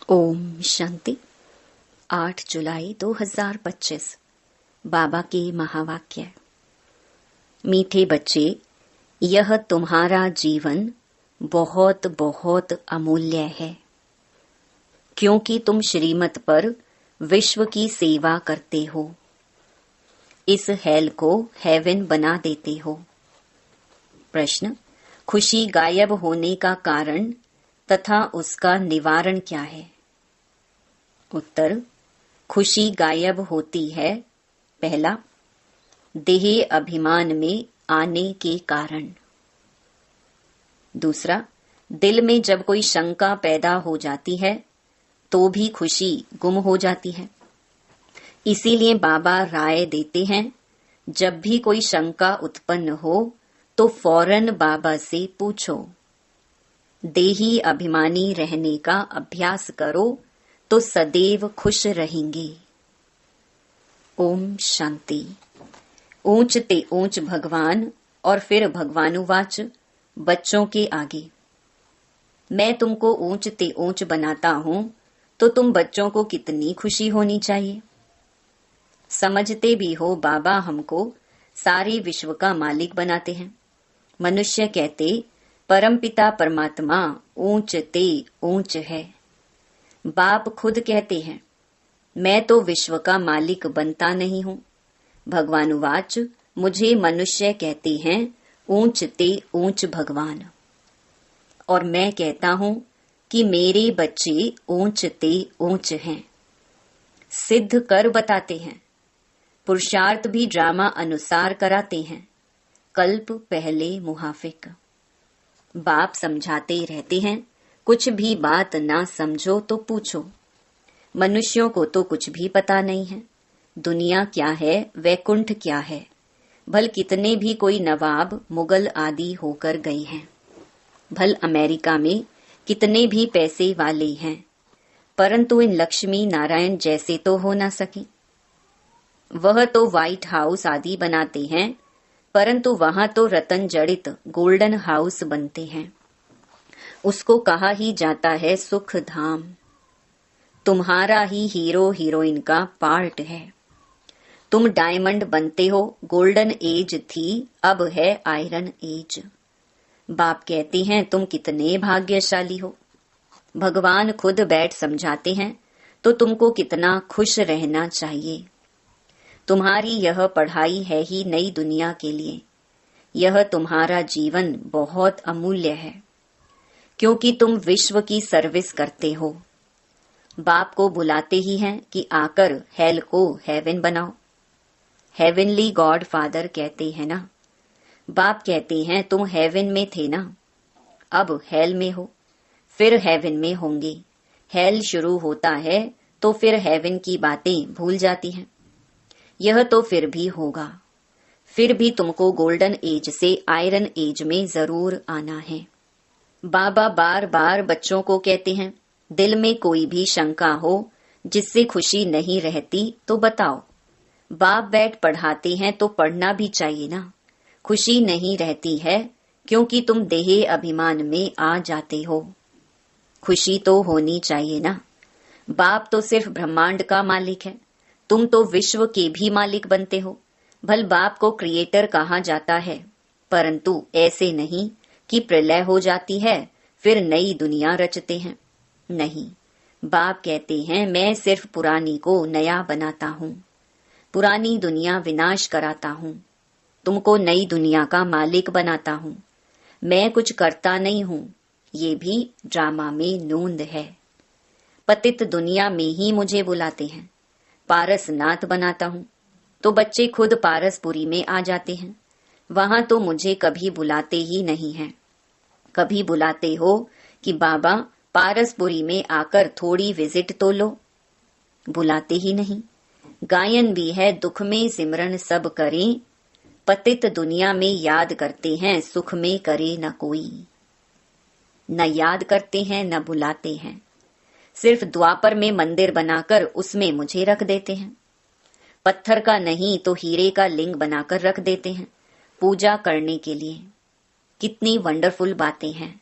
ओम शांति। 8 जुलाई 2025 बाबा के महावाक्य। मीठे बच्चे, यह तुम्हारा जीवन बहुत बहुत अमूल्य है, क्योंकि तुम श्रीमत पर विश्व की सेवा करते हो। इस हेल को हेवन बना देते हो। प्रश्न: खुशी गायब होने का कारण तथा उसका निवारण क्या है? उत्तर: खुशी गायब होती है, पहला, देह अभिमान में आने के कारण। दूसरा, दिल में जब कोई शंका पैदा हो जाती है तो भी खुशी गुम हो जाती है। इसीलिए बाबा राय देते हैं, जब भी कोई शंका उत्पन्न हो तो फौरन बाबा से पूछो। देही अभिमानी रहने का अभ्यास करो तो सदैव खुश रहेंगे। ओम शांति। ऊंच ते ऊंच भगवान और फिर भगवानुवाच बच्चों के आगे। मैं तुमको ऊंच ते ऊंच बनाता हूं तो तुम बच्चों को कितनी खुशी होनी चाहिए। समझते भी हो बाबा हमको सारे विश्व का मालिक बनाते हैं। मनुष्य कहते परमपिता परमात्मा ऊंच ते ऊंच है। बाप खुद कहते हैं, मैं तो विश्व का मालिक बनता नहीं हूं। भगवानुवाच मुझे मनुष्य कहते हैं ऊंच ते ऊंच भगवान, और मैं कहता हूं कि मेरे बच्चे ऊंच ते ऊंच हैं। सिद्ध कर बताते हैं। पुरुषार्थ भी ड्रामा अनुसार कराते हैं। कल्प पहले मुहाफिक। बाप समझाते रहते हैं, कुछ भी बात ना समझो तो पूछो। मनुष्यों को तो कुछ भी पता नहीं है। दुनिया क्या है, वैकुंठ क्या है। भल कितने भी कोई नवाब मुगल आदि होकर गए हैं। भल अमेरिका में कितने भी पैसे वाले हैं, परंतु इन लक्ष्मी नारायण जैसे तो हो ना सके। वह तो व्हाइट हाउस आदि बनाते हैं, परंतु वहां तो रतन जड़ित गोल्डन हाउस बनते हैं। उसको कहा ही जाता है सुख धाम। तुम्हारा ही हीरो हीरोइन का पार्ट है। तुम डायमंड बनते हो। गोल्डन एज थी, अब है आयरन एज। बाप कहते हैं तुम कितने भाग्यशाली हो। भगवान खुद बैठ समझाते हैं तो तुमको कितना खुश रहना चाहिए। तुम्हारी यह पढ़ाई है ही नई दुनिया के लिए। यह तुम्हारा जीवन बहुत अमूल्य है, क्योंकि तुम विश्व की सर्विस करते हो। बाप को बुलाते ही हैं कि आकर हेल को हेवन बनाओ। हेवनली गॉड फादर कहते हैं ना। बाप कहते हैं तुम हेवन में थे ना, अब हेल में हो, फिर हेवन में होंगे। हेल शुरू होता है तो फिर हेवन की बातें भूल जाती हैं। यह तो फिर भी होगा। फिर भी तुमको गोल्डन एज से आयरन एज में जरूर आना है। बाबा बार बार बच्चों को कहते हैं, दिल में कोई भी शंका हो जिससे खुशी नहीं रहती तो बताओ। बाप बैठ पढ़ाते हैं तो पढ़ना भी चाहिए ना। खुशी नहीं रहती है क्योंकि तुम देह अभिमान में आ जाते हो। खुशी तो होनी चाहिए ना। बाप तो सिर्फ ब्रह्मांड का मालिक है, तुम तो विश्व के भी मालिक बनते हो। भल बाप को क्रिएटर कहा जाता है, परंतु ऐसे नहीं कि प्रलय हो जाती है फिर नई दुनिया रचते हैं। नहीं, बाप कहते हैं मैं सिर्फ पुरानी को नया बनाता हूँ। पुरानी दुनिया विनाश कराता हूँ, तुमको नई दुनिया का मालिक बनाता हूँ। मैं कुछ करता नहीं हूँ, ये भी ड्रामा में नूंद है। पतित दुनिया में ही मुझे बुलाते हैं। पारसनाथ बनाता हूँ तो बच्चे खुद पारसपुरी में आ जाते हैं। वहां तो मुझे कभी बुलाते ही नहीं हैं। कभी बुलाते हो कि बाबा पारसपुरी में आकर थोड़ी विजिट तो लो, बुलाते ही नहीं। गायन भी है, दुख में सिमरन सब करें, पतित दुनिया में याद करते हैं, सुख में करे न कोई। न याद करते हैं न बुलाते हैं। सिर्फ द्वापर में मंदिर बनाकर उसमें मुझे रख देते हैं। पत्थर का नहीं तो हीरे का लिंग बनाकर रख देते हैं पूजा करने के लिए। कितनी वंडरफुल बातें हैं।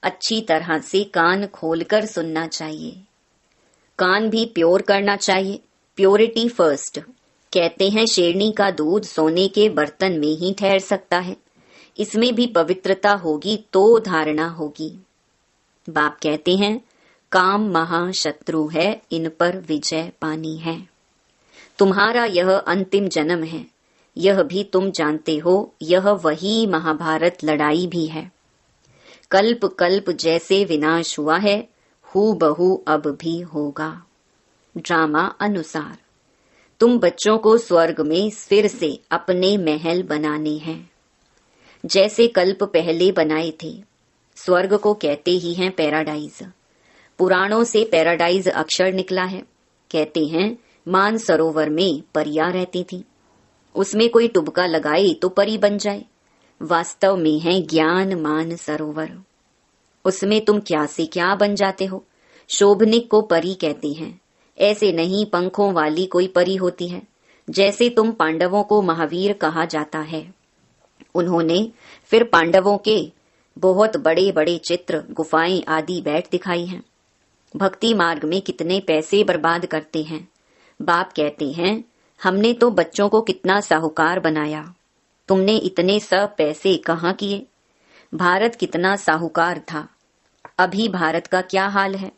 अच्छी तरह से कान खोलकर सुनना चाहिए। कान भी प्योर करना चाहिए, प्योरिटी फर्स्ट। कहते हैं शेरनी का दूध सोने के बर्तन में ही ठहर सकता है, इसमें भी पवित्रता होगी तो धारणा होगी। बाप कहते हैं काम महाशत्रु है, इन पर विजय पानी है। तुम्हारा यह अंतिम जन्म है, यह भी तुम जानते हो। यह वही महाभारत लड़ाई भी है। कल्प कल्प जैसे विनाश हुआ है, हूबहू अब भी होगा। ड्रामा अनुसार तुम बच्चों को स्वर्ग में फिर से अपने महल बनाने हैं, जैसे कल्प पहले बनाए थे। स्वर्ग को कहते ही हैं पैराडाइज। पुराणों से पैराडाइज अक्षर निकला है। कहते हैं मान सरोवर में परियां रहती थी, उसमें कोई टुबका लगाए तो परी बन जाए। वास्तव में है ज्ञान मान सरोवर, उसमें तुम क्या से क्या बन जाते हो। शोभनिक को परी कहते हैं, ऐसे नहीं पंखों वाली कोई परी होती है। जैसे तुम पांडवों को महावीर कहा जाता है, उन्होंने फिर पांडवों के बहुत बड़े बड़े चित्र, गुफाएं आदि बैठ दिखाई हैं। भक्ति मार्ग में कितने पैसे बर्बाद करते हैं। बाप कहते हैं हमने तो बच्चों को कितना साहूकार बनाया, तुमने इतने सब पैसे कहाँ किए। भारत कितना साहूकार था, अभी भारत का क्या हाल है।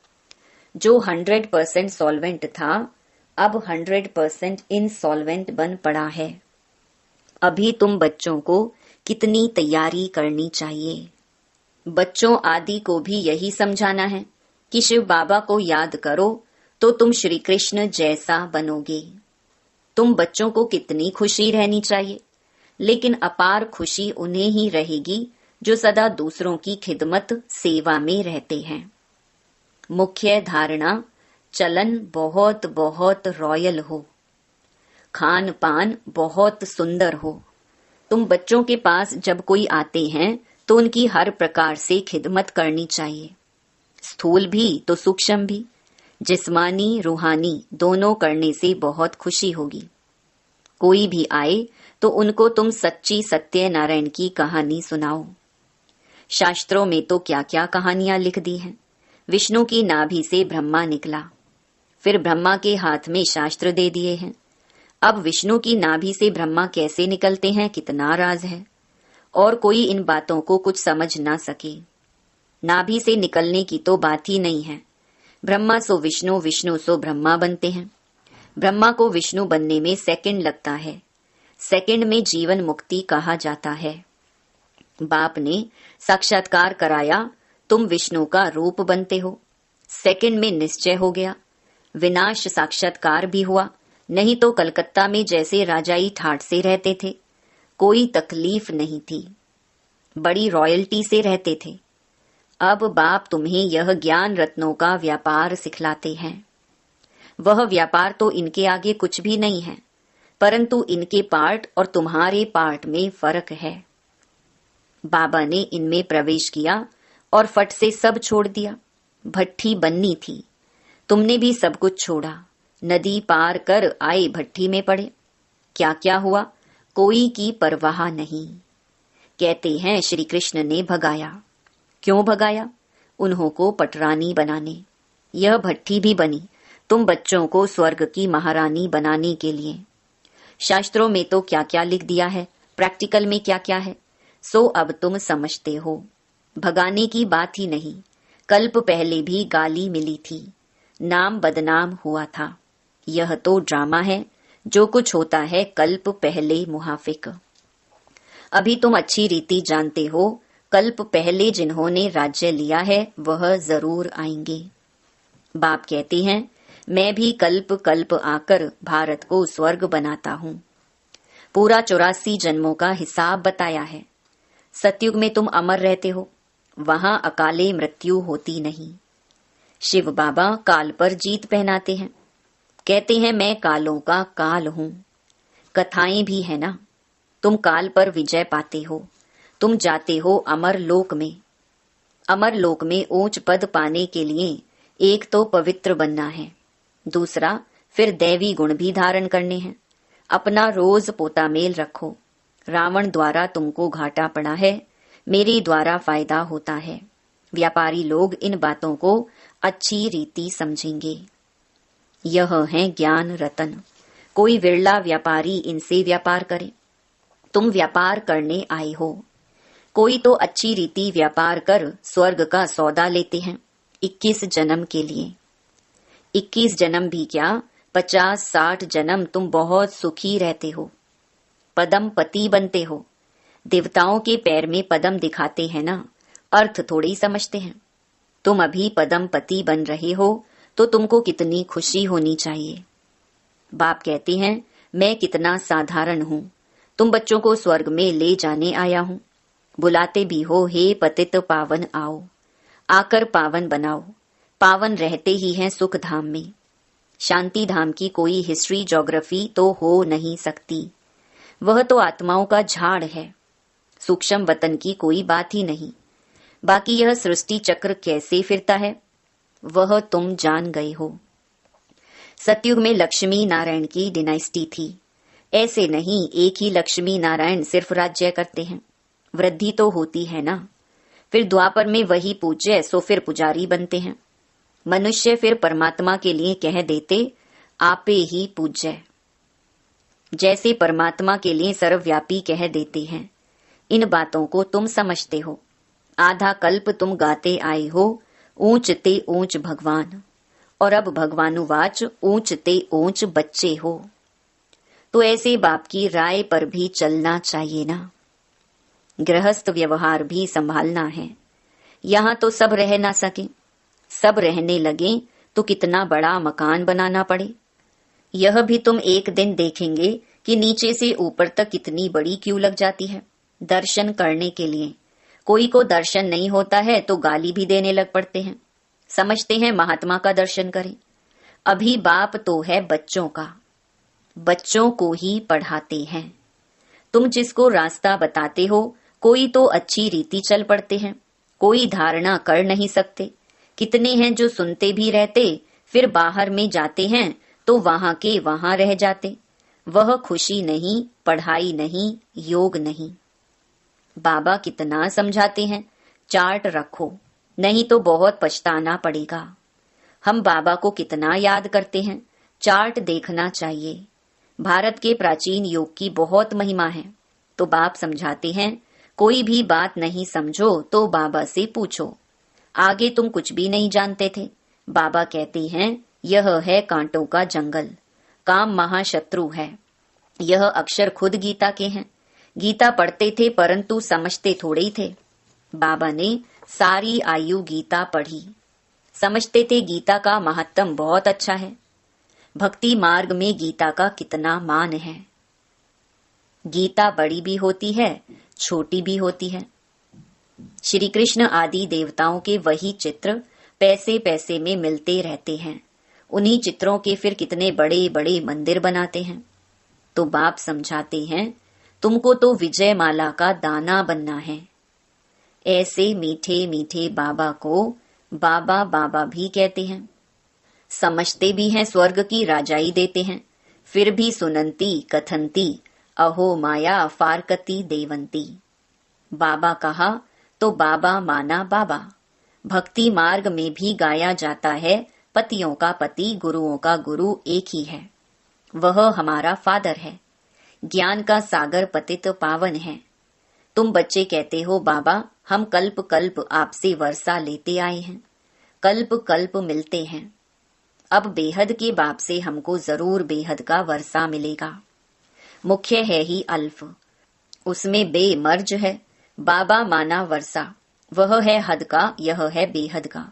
जो 100% सॉल्वेंट था, अब 100% इनसॉल्वेंट बन पड़ा है। अभी तुम बच्चों को कितनी तैयारी करनी चाहिए। बच्चों आदि को भी यही समझाना है कि शिव बाबा को याद करो तो तुम श्री कृष्ण जैसा बनोगे। तुम बच्चों को कितनी खुशी रहनी चाहिए, लेकिन अपार खुशी उन्हें ही रहेगी जो सदा दूसरों की खिदमत सेवा में रहते हैं। मुख्य धारणा चलन बहुत बहुत रॉयल हो, खान पान बहुत सुंदर हो। तुम बच्चों के पास जब कोई आते हैं तो उनकी हर प्रकार से खिदमत करनी चाहिए, स्थूल भी तो सूक्ष्म भी। जिस्मानी रूहानी दोनों करने से बहुत खुशी होगी। कोई भी आए तो उनको तुम सच्ची सत्यनारायण की कहानी सुनाओ। शास्त्रों में तो क्या क्या कहानियां लिख दी हैं। विष्णु की नाभि से ब्रह्मा निकला, फिर ब्रह्मा के हाथ में शास्त्र दे दिए हैं। अब विष्णु की नाभि से ब्रह्मा कैसे निकलते हैं, कितना राज है, और कोई इन बातों को कुछ समझ ना सके। नाभि से निकलने की तो बात ही नहीं है। ब्रह्मा सो विष्णु, विष्णु सो ब्रह्मा बनते हैं। ब्रह्मा को विष्णु बनने में सेकंड लगता है। सेकंड में जीवन मुक्ति कहा जाता है। बाप ने साक्षात्कार कराया, तुम विष्णु का रूप बनते हो। सेकंड में निश्चय हो गया। विनाश साक्षात्कार भी हुआ, नहीं तो कलकत्ता में जैसे राजाई ठाट से रहते थे, कोई तकलीफ नहीं थी, बड़ी रॉयल्टी से रहते थे। अब बाप तुम्हें यह ज्ञान रत्नों का व्यापार सिखलाते हैं। वह व्यापार तो इनके आगे कुछ भी नहीं है, परंतु इनके पार्ट और तुम्हारे पार्ट में फर्क है। बाबा ने इनमें प्रवेश किया और फट से सब छोड़ दिया। भट्ठी बननी थी, तुमने भी सब कुछ छोड़ा। नदी पार कर आए, भट्ठी में पड़े। क्या क्या हुआ, कोई की परवाह नहीं। कहते हैं श्री कृष्ण ने भगाया। क्यों भगाया? उन्हों को पटरानी बनाने। यह भट्ठी भी बनी तुम बच्चों को स्वर्ग की महारानी बनाने के लिए। शास्त्रों में तो क्या क्या लिख दिया है, प्रैक्टिकल में क्या क्या है, सो अब तुम समझते हो। भगाने की बात ही नहीं, कल्प पहले भी गाली मिली थी, नाम बदनाम हुआ था। यह तो ड्रामा है, जो कुछ होता है कल्प पहले मुहाफिक। अभी तुम अच्छी रीति जानते हो, कल्प पहले जिन्होंने राज्य लिया है वह जरूर आएंगे। बाप कहते हैं मैं भी कल्प कल्प आकर भारत को स्वर्ग बनाता हूँ। पूरा 84 जन्मों का हिसाब बताया है। सतयुग में तुम अमर रहते हो, वहां अकाले मृत्यु होती नहीं। शिव बाबा काल पर जीत पहनाते हैं। कहते हैं मैं कालों का काल हूँ। कथाएं भी है ना, तुम काल पर विजय पाते हो। तुम जाते हो अमर लोक में। अमर लोक में ऊंच पद पाने के लिए एक तो पवित्र बनना है, दूसरा फिर दैवी गुण भी धारण करने हैं। अपना रोज पोता मेल रखो। रावण द्वारा तुमको घाटा पड़ा है, मेरे द्वारा फायदा होता है। व्यापारी लोग इन बातों को अच्छी रीति समझेंगे। यह है ज्ञान रतन। कोई विरला व्यापारी इनसे व्यापार करे। तुम व्यापार करने आए हो। कोई तो अच्छी रीति व्यापार कर स्वर्ग का सौदा लेते हैं 21 जन्म के लिए। 21 जन्म भी क्या, 50-60 जन्म तुम बहुत सुखी रहते हो, पदम पति बनते हो। देवताओं के पैर में पदम दिखाते हैं ना, अर्थ थोड़ी समझते हैं। तुम अभी पदम पति बन रहे हो तो तुमको कितनी खुशी होनी चाहिए। बाप कहते हैं मैं कितना साधारण हूँ, तुम बच्चों को स्वर्ग में ले जाने आया हूँ। बुलाते भी हो, हे पतित पावन आओ, आकर पावन बनाओ। पावन रहते ही हैं सुख धाम में। शांति धाम की कोई हिस्ट्री ज्योग्राफी तो हो नहीं सकती, वह तो आत्माओं का झाड़ है। सूक्ष्म वतन की कोई बात ही नहीं। बाकी यह सृष्टि चक्र कैसे फिरता है वह तुम जान गए हो। सतयुग में लक्ष्मी नारायण की डिनाइस्टी थी। ऐसे नहीं एक ही लक्ष्मी नारायण सिर्फ राज्य करते हैं, वृद्धि तो होती है ना। फिर द्वापर में वही पूज्य सो फिर पुजारी बनते हैं। मनुष्य फिर परमात्मा के लिए कह देते आपे ही पूज्य, जैसे परमात्मा के लिए सर्वव्यापी कह देते हैं। इन बातों को तुम समझते हो। आधा कल्प तुम गाते आए हो ऊंच ते ऊंच भगवान, और अब भगवानुवाच ऊंच ते ऊंच बच्चे हो। तो ऐसे बाप की राय पर भी चलना चाहिए ना। गृहस्थ व्यवहार भी संभालना है। यहाँ तो सब रह ना सके, सब रहने लगे तो कितना बड़ा मकान बनाना पड़े। यह भी तुम एक दिन देखेंगे कि नीचे से ऊपर तक कितनी बड़ी क्यू लग जाती है दर्शन करने के लिए। कोई को दर्शन नहीं होता है तो गाली भी देने लग पड़ते हैं, समझते हैं महात्मा का दर्शन करें। अभी बाप तो है बच्चों का, बच्चों को ही पढ़ाते हैं। तुम जिसको रास्ता बताते हो कोई तो अच्छी रीति चल पड़ते हैं, कोई धारणा कर नहीं सकते। कितने हैं जो सुनते भी रहते फिर बाहर में जाते हैं तो वहां के वहां रह जाते। वह खुशी नहीं, पढ़ाई नहीं, योग नहीं। बाबा कितना समझाते हैं चार्ट रखो, नहीं तो बहुत पछताना पड़ेगा। हम बाबा को कितना याद करते हैं, चार्ट देखना चाहिए। भारत के प्राचीन योग की बहुत महिमा है। तो बाप समझाते हैं कोई भी बात नहीं समझो तो बाबा से पूछो। आगे तुम कुछ भी नहीं जानते थे। बाबा कहते हैं यह है कांटों का जंगल, काम महाशत्रु है। यह अक्षर खुद गीता के हैं। गीता पढ़ते थे परंतु समझते थोड़े ही थे। बाबा ने सारी आयु गीता पढ़ी, समझते थे गीता का महत्व बहुत अच्छा है। भक्ति मार्ग में गीता का कितना मान है। गीता बड़ी भी होती है, छोटी भी होती है। श्री कृष्ण आदि देवताओं के वही चित्र पैसे पैसे में मिलते रहते हैं। उन्हीं चित्रों के फिर कितने बड़े बड़े मंदिर बनाते हैं। तो बाप समझाते हैं तुमको तो विजय माला का दाना बनना है। ऐसे मीठे मीठे बाबा को बाबा बाबा भी कहते हैं। समझते भी हैं स्वर्ग की राजाई देते हैं, फिर भी सुनंती कथंती अहो माया फारकती देवंती। बाबा कहा तो बाबा माना बाबा। भक्ति मार्ग में भी गाया जाता है पतियों का पति गुरुओं का गुरु एक ही है। वह हमारा फादर है। ज्ञान का सागर पतित पावन है। तुम बच्चे कहते हो बाबा हम कल्प कल्प आपसे वर्षा लेते आए हैं, कल्प कल्प मिलते हैं। अब बेहद के बाप से हमको जरूर बेहद का वर्षा मिलेगा। मुख्य है ही अल्फ, उसमें बे मर्ज है। बाबा माना वर्षा, वह है हद का, यह है बेहद का।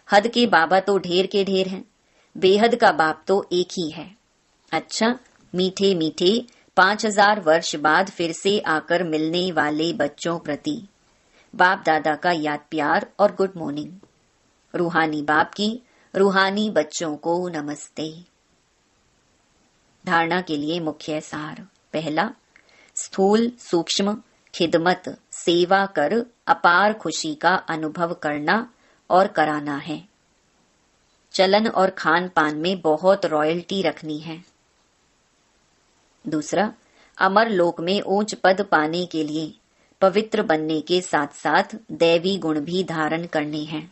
हद के बाबा तो ढेर के ढेर हैं, बेहद का बाप तो एक ही है। अच्छा, मीठे मीठे 5000 वर्ष बाद फिर से आकर मिलने वाले बच्चों प्रति बाप दादा का याद प्यार और गुड मॉर्निंग। रूहानी बाप की रूहानी बच्चों को नमस्ते। धारणा के लिए मुख्य सार। पहला, स्थूल सूक्ष्म खिदमत सेवा कर अपार खुशी का अनुभव करना और कराना है। चलन और खान पान में बहुत रॉयल्टी रखनी है। दूसरा, अमर लोक में ऊंच पद पाने के लिए पवित्र बनने के साथ साथ दैवी गुण भी धारण करने हैं।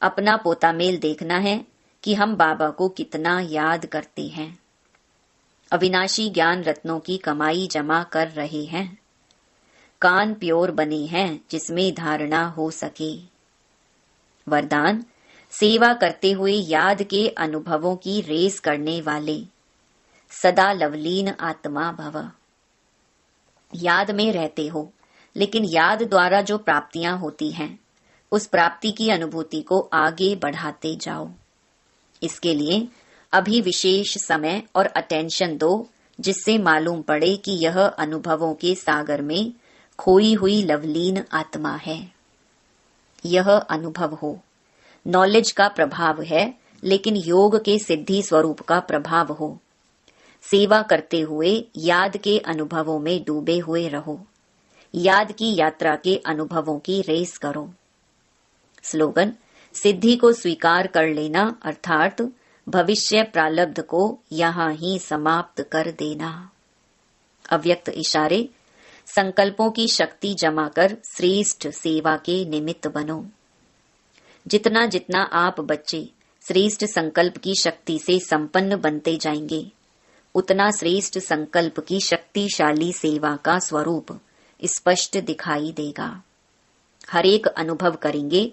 अपना पोता मेल देखना है कि हम बाबा को कितना याद करते हैं। अविनाशी ज्ञान रत्नों की कमाई जमा कर रहे हैं। कान प्योर बने हैं जिसमें धारणा हो सके। वरदान, सेवा करते हुए याद के अनुभवों की रेस करने वाले सदा लवलीन आत्मा भव। याद में रहते हो, लेकिन याद द्वारा जो प्राप्तियां होती हैं, उस प्राप्ति की अनुभूति को आगे बढ़ाते जाओ। इसके लिए अभी विशेष समय और अटेंशन दो, जिससे मालूम पड़े कि यह अनुभवों के सागर में खोई हुई लवलीन आत्मा है। यह अनुभव हो, नॉलेज का प्रभाव है, लेकिन योग के सिद्धि स्वरूप का प्रभाव हो। सेवा करते हुए याद के अनुभवों में डूबे हुए रहो। याद की यात्रा के अनुभवों की रेस करो। स्लोगन, सिद्धि को स्वीकार कर लेना अर्थात भविष्य प्रारब्ध को यहाँ ही समाप्त कर देना। अव्यक्त इशारे, संकल्पों की शक्ति जमा कर श्रेष्ठ सेवा के निमित्त बनो। जितना जितना आप बच्चे श्रेष्ठ संकल्प की शक्ति से संपन्न बनते जाएंगे, उतना श्रेष्ठ संकल्प की शक्तिशाली सेवा का स्वरूप स्पष्ट दिखाई देगा। हर एक अनुभव करेंगे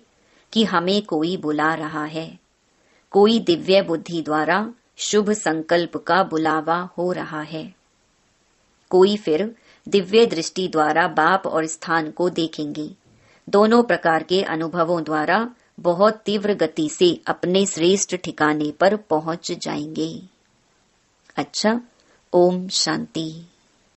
कि हमें कोई बुला रहा है। कोई दिव्य बुद्धि द्वारा शुभ संकल्प का बुलावा हो रहा है। कोई फिर दिव्य दृष्टि द्वारा बाप और स्थान को देखेंगे। दोनों प्रकार के अनुभवों द्वारा बहुत तीव्र गति से अपने श्रेष्ठ ठिकाने पर पहुंच जाएंगे। अच्छा, ओम शांति।